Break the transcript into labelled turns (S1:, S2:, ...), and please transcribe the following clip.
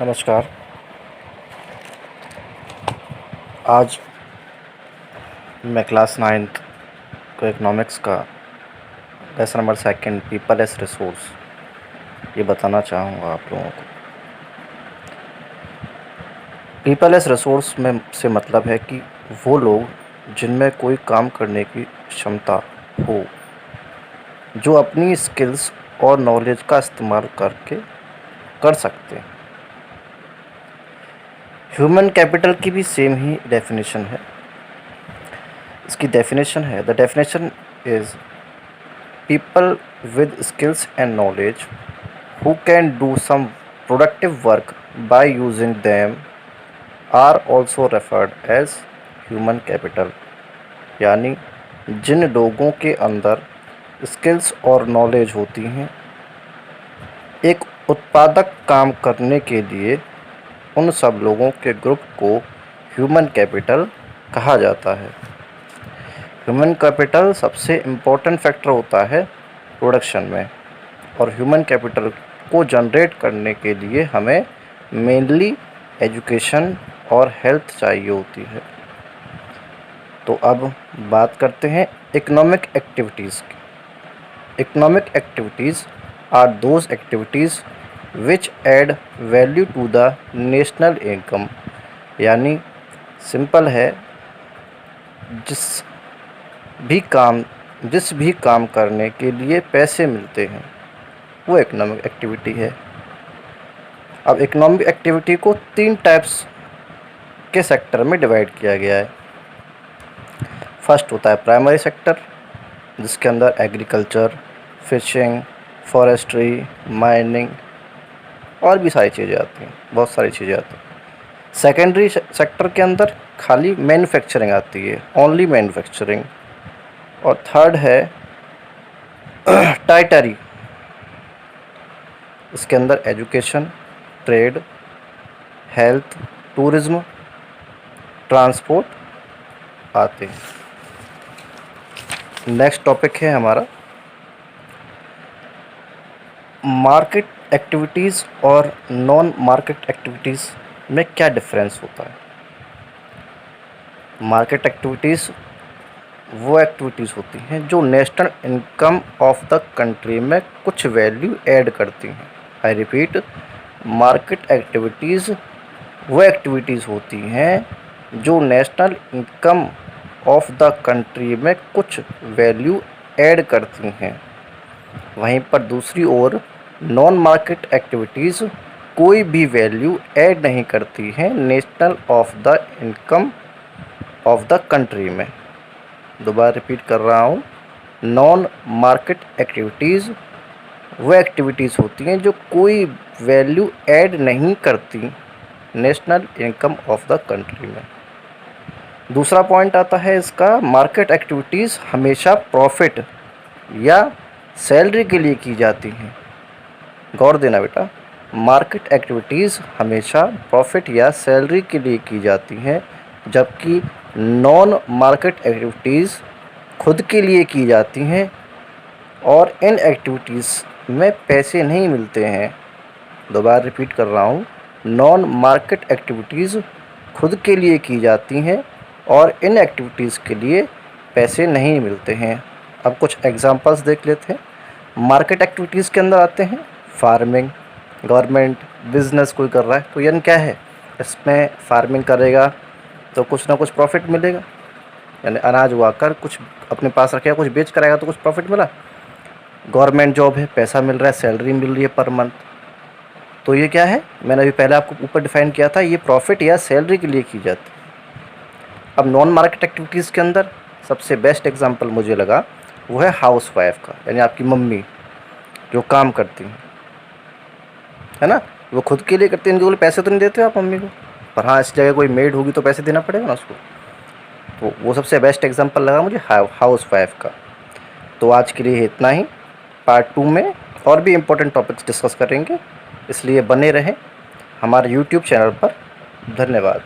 S1: नमस्कार। आज मैं क्लास 9th को इकोनॉमिक्स का lesson number 2 people as resource ये बताना चाहूँगा आप लोगों को। पीपल एज रिसोर्स में से मतलब है कि वो लोग जिनमें कोई काम करने की क्षमता हो, जो अपनी स्किल्स और नॉलेज का इस्तेमाल करके कर सकते हैं। ह्यूमन कैपिटल की भी सेम ही डेफिनेशन है। इसकी डेफिनेशन है, the definition is people with skills and knowledge who can do some productive work by using them are also referred as human capital। यानी जिन लोगों के अंदर स्किल्स और नॉलेज होती हैं एक उत्पादक काम करने के लिए, उन सब लोगों के ग्रुप को ह्यूमन कैपिटल कहा जाता है। ह्यूमन कैपिटल सबसे इम्पोर्टेंट फैक्टर होता है प्रोडक्शन में, और ह्यूमन कैपिटल को जनरेट करने के लिए हमें मेनली एजुकेशन और हेल्थ चाहिए होती है। तो अब बात करते हैं इकोनॉमिक एक्टिविटीज़ की। Economic activities are those activities which add value to the national income. यानी सिंपल है, जिस भी काम करने के लिए पैसे मिलते हैं वो इकोनॉमिक एक्टिविटी है। अब इकोनॉमिक एक्टिविटी को 3 टाइप्स के सेक्टर में डिवाइड किया गया है। फर्स्ट होता है प्राइमरी सेक्टर, जिसके अंदर एग्रीकल्चर, फिशिंग, फॉरेस्ट्री, माइनिंग और भी सारी चीज़ें आती हैं, बहुत सारी चीज़ें आती हैं। सेकेंडरी सेक्टर के अंदर खाली मैन्युफैक्चरिंग आती है, ओनली मैन्युफैक्चरिंग। और थर्ड है टर्टियरी, इसके अंदर education, trade, health, tourism, transport आते हैं। नेक्स्ट टॉपिक है हमारा मार्केट एक्टिविटीज़ और नॉन मार्केट एक्टिविटीज़ में क्या डिफरेंस होता है। मार्केट एक्टिविटीज़ वो एक्टिविटीज़ होती हैं जो national income of the country में कुछ वैल्यू ऐड करती हैं। आई रिपीट, मार्केट एक्टिविटीज़ वो एक्टिविटीज़ होती हैं जो national income of the country में कुछ वैल्यू ऐड करती हैं। वहीं पर दूसरी ओर नॉन मार्केट एक्टिविटीज़ कोई भी वैल्यू ऐड नहीं करती हैं national of the income of the country में। दोबारा रिपीट कर रहा हूँ, नॉन मार्केट एक्टिविटीज़ वो एक्टिविटीज़ होती हैं जो कोई वैल्यू ऐड नहीं करती national income of the country में। दूसरा पॉइंट आता है इसका, मार्केट एक्टिविटीज़ हमेशा प्रॉफिट या सैलरी के लिए की जाती हैं। गौर देना बेटा, मार्केट एक्टिविटीज़ हमेशा प्रॉफिट या सैलरी के लिए की जाती हैं, जबकि नॉन मार्केट एक्टिविटीज़ खुद के लिए की जाती हैं और इन एक्टिविटीज़ में पैसे नहीं मिलते हैं। दोबारा रिपीट कर रहा हूँ, नॉन मार्केट एक्टिविटीज़ खुद के लिए की जाती हैं और इन एक्टिविटीज़ के लिए पैसे नहीं मिलते हैं। अब कुछ एग्जांपल्स देख लेते हैं। मार्केट एक्टिविटीज़ के अंदर आते हैं फार्मिंग, गवर्नमेंट बिज़नेस कोई कर रहा है तो यानी क्या है, इसमें फार्मिंग करेगा तो कुछ ना कुछ प्रॉफिट मिलेगा, यानी अनाज उगाकर कुछ अपने पास रखेगा, कुछ बेच कर आएगा तो कुछ प्रॉफिट मिला। गवर्नमेंट जॉब है, पैसा मिल रहा है, सैलरी मिल रही है पर मंथ, तो ये क्या है, मैंने अभी पहले आपको ऊपर डिफाइन किया था, ये प्रॉफिट या सैलरी के लिए की जाती है। अब नॉन मार्केट एक्टिविटीज़ के अंदर सबसे बेस्ट एग्जाम्पल मुझे लगा वो है हाउस वाइफ का, यानी आपकी मम्मी जो काम करती हैं, है ना, वो खुद के लिए करती हैं, इनके पैसे तो नहीं देते हो आप मम्मी को, पर हाँ इस जगह कोई मेड होगी तो पैसे देना पड़ेगा ना उसको। तो वो सबसे बेस्ट एग्जांपल लगा मुझे हाउस वाइफ का। तो आज के लिए इतना ही। पार्ट 2 में और भी इम्पोर्टेंट टॉपिक्स डिस्कस करेंगे, इसलिए बने रहें हमारे यूट्यूब चैनल पर। धन्यवाद।